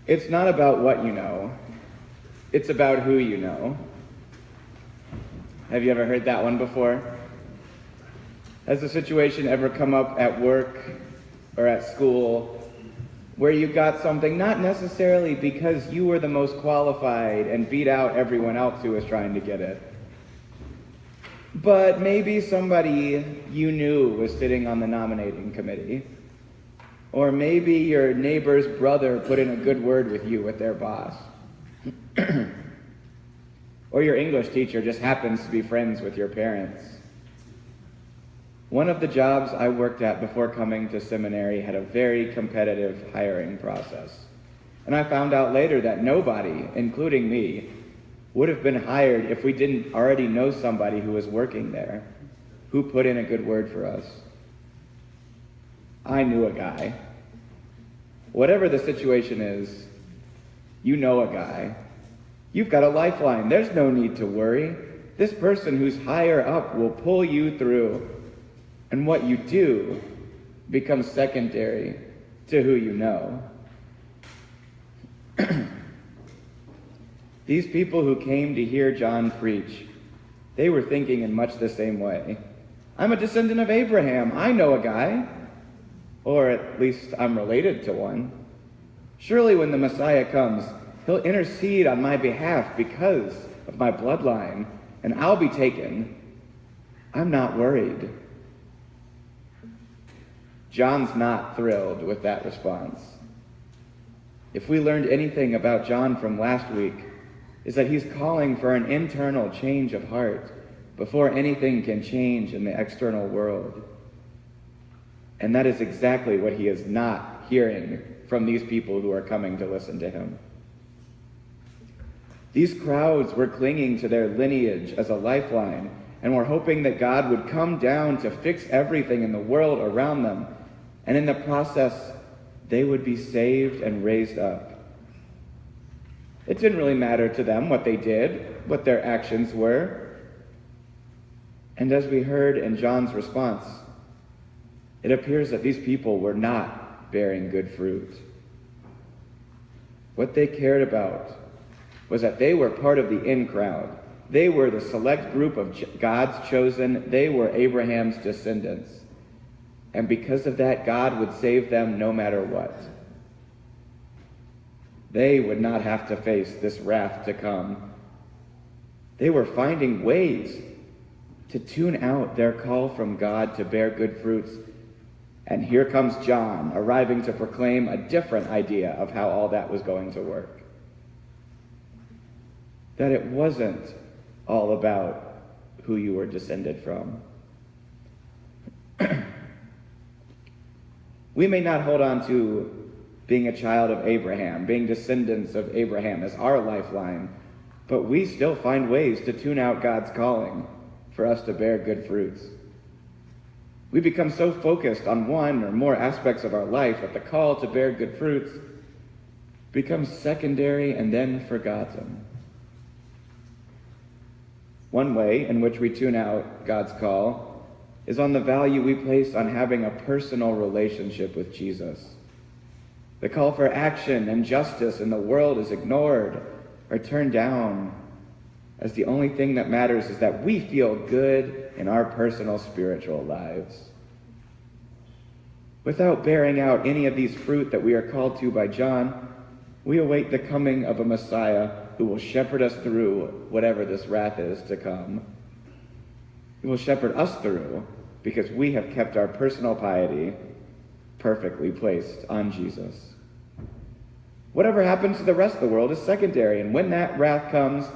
It's not about what you know. It's about who you know. Have you ever heard that one before? Has a situation ever come up at work or at school where you got something not necessarily because you were the most qualified and beat out everyone else who was trying to get it, but maybe somebody you knew was sitting on the nominating committee, or maybe your neighbor's brother put in a good word with you with their boss, or your English teacher just happens to be friends with your parents. One of the jobs I worked at before coming to seminary had a very competitive hiring process. And I found out later that nobody, including me, would have been hired if we didn't already know somebody who was working there, who put in a good word for us. I knew a guy. Whatever the situation is, you know a guy. You've got a lifeline. There's no need to worry. This person who's higher up will pull you through. And what you do becomes secondary to who you know. These people who came to hear John preach, they were thinking in much the same way. I'm a descendant of Abraham. I know a guy. Or at least I'm related to one. Surely when the Messiah comes, he'll intercede on my behalf because of my bloodline, and I'll be taken. I'm not worried. John's not thrilled with that response. If we learned anything about John from last week, is that he's calling for an internal change of heart before anything can change in the external world. And that is exactly what he is not hearing from these people who are coming to listen to him. These crowds were clinging to their lineage as a lifeline and were hoping that God would come down to fix everything in the world around them, and in the process, they would be saved and raised up. It didn't really matter to them what they did, what their actions were. And as we heard in John's response, it appears that these people were not bearing good fruit. What they cared about was that they were part of the in crowd. They were the select group of God's chosen. They were Abraham's descendants. And because of that, God would save them no matter what. They would not have to face this wrath to come. They were finding ways to tune out their call from God to bear good fruits. And here comes John, arriving to proclaim a different idea of how all that was going to work. That it wasn't all about who you were descended from. We may not hold on to being a child of Abraham, being descendants of Abraham as our lifeline, but we still find ways to tune out God's calling for us to bear good fruits. We become so focused on one or more aspects of our life that the call to bear good fruits becomes secondary and then forgotten. One way in which we tune out God's call is on the value we place on having a personal relationship with Jesus. The call for action and justice in the world is ignored or turned down, as the only thing that matters is that we feel good in our personal spiritual lives. Without bearing out any of these fruit that we are called to by John, we await the coming of a Messiah who will shepherd us through whatever this wrath is to come. He will shepherd us through because we have kept our personal piety perfectly placed on Jesus. Whatever happens to the rest of the world is secondary, and when that wrath comes,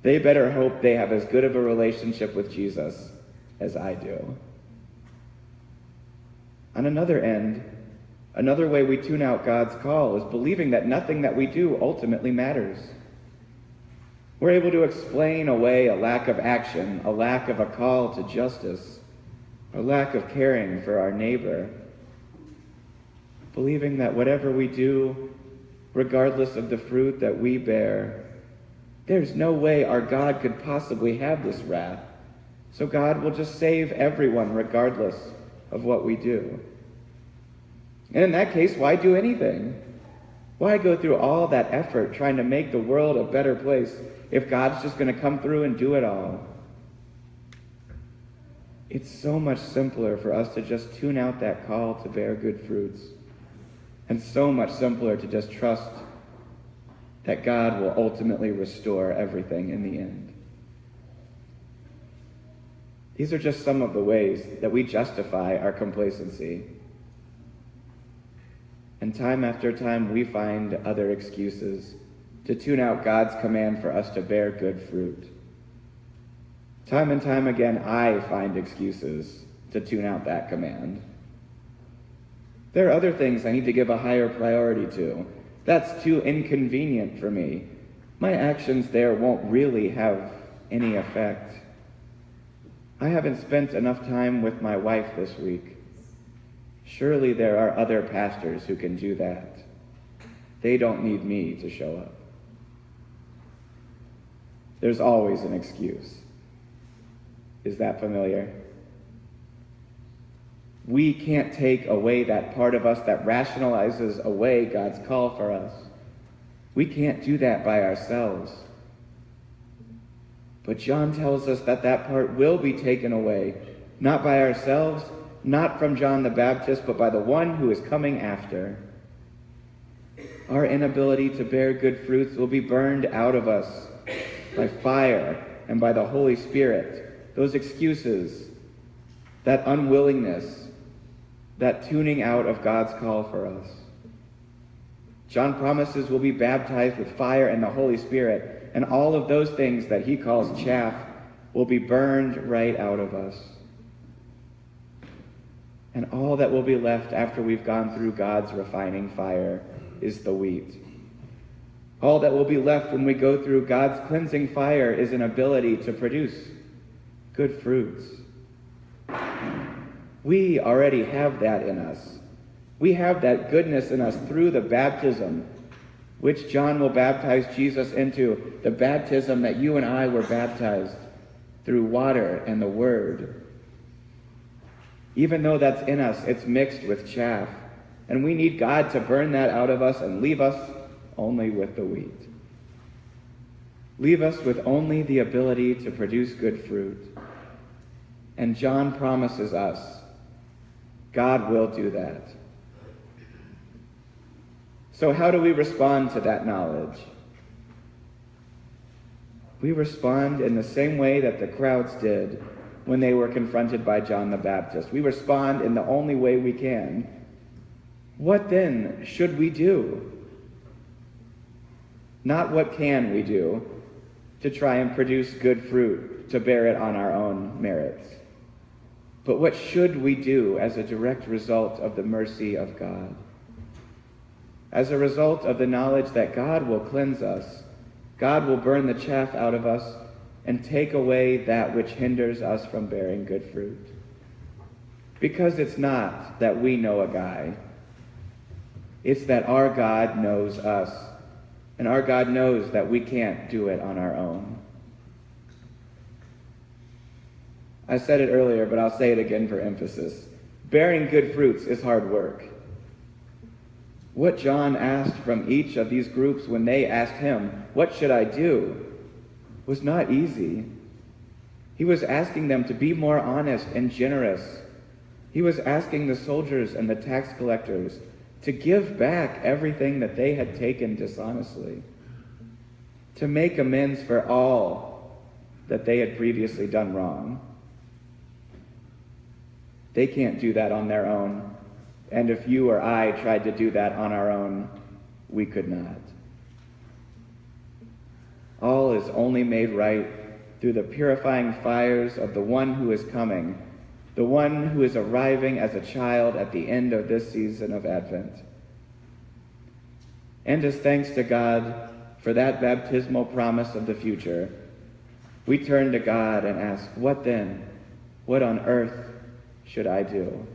they better hope they have as good of a relationship with Jesus as I do. On another end, another way we tune out God's call is believing that nothing that we do ultimately matters. We're able to explain away a lack of action, a lack of a call to justice, a lack of caring for our neighbor, believing that whatever we do, regardless of the fruit that we bear, there's no way our God could possibly have this wrath, so God will just save everyone regardless of what we do. And in that case, why do anything? Why go through all that effort trying to make the world a better place if God's just going to come through and do it all? It's so much simpler for us to just tune out that call to bear good fruits, and so much simpler to just trust that God will ultimately restore everything in the end. These are just some of the ways that we justify our complacency. And time after time, we find other excuses to tune out God's command for us to bear good fruit. Time and time again, I find excuses to tune out that command. There are other things I need to give a higher priority to. That's too inconvenient for me. My actions there won't really have any effect. I haven't spent enough time with my wife this week. Surely there are other pastors who can do that. They don't need me to show up. There's always an excuse. Is that familiar? We can't take away that part of us that rationalizes away God's call for us. We can't do that by ourselves. But John tells us that that part will be taken away, not by ourselves, not from John the Baptist, but by the one who is coming after. Our inability to bear good fruits will be burned out of us by fire and by the Holy Spirit. Those excuses, that unwillingness, that tuning out of God's call for us. John promises we'll be baptized with fire and the Holy Spirit, and all of those things that he calls chaff will be burned right out of us. And all that will be left after we've gone through God's refining fire is the wheat. All that will be left when we go through God's cleansing fire is an ability to produce good fruits. We already have that in us. We have that goodness in us through the baptism, which John will baptize Jesus into, the baptism that you and I were baptized through water and the Word. Even though that's in us, it's mixed with chaff, and we need God to burn that out of us and leave us only with the wheat. Leave us with only the ability to produce good fruit. And John promises us God will do that. So how do we respond to that knowledge? We respond in the same way that the crowds did when they were confronted by John the Baptist. We respond in the only way we can. What then should we do? Not what can we do to try and produce good fruit, to bear it on our own merits. But what should we do as a direct result of the mercy of God? As a result of the knowledge that God will cleanse us, God will burn the chaff out of us and take away that which hinders us from bearing good fruit. Because it's not that we know a guy. It's that our God knows us. And our God knows that we can't do it on our own. I said it earlier, but I'll say it again for emphasis. Bearing good fruits is hard work. What John asked from each of these groups when they asked him, "What should I do?" was not easy. He was asking them to be more honest and generous. He was asking the soldiers and the tax collectors to give back everything that they had taken dishonestly, to make amends for all that they had previously done wrong. They can't do that on their own. And if you or I tried to do that on our own, we could not. All is only made right through the purifying fires of the one who is coming, the one who is arriving as a child at the end of this season of Advent. And as thanks to God for that baptismal promise of the future, we turn to God and ask, what then? What on earth should I do?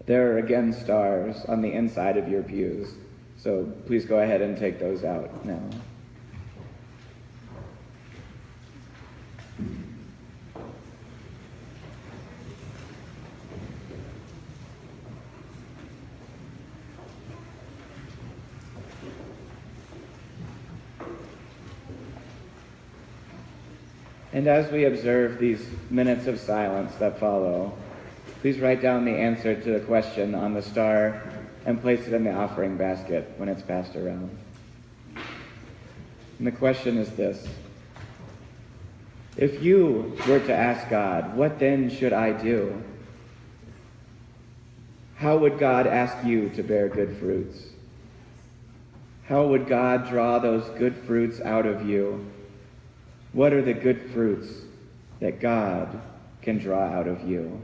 There are again stars on the inside of your pews, so please go ahead and take those out now. And as we observe these minutes of silence that follow, please write down the answer to the question on the star and place it in the offering basket when it's passed around. And the question is this: if you were to ask God, what then should I do? How would God ask you to bear good fruits? How would God draw those good fruits out of you? What are the good fruits that God can draw out of you?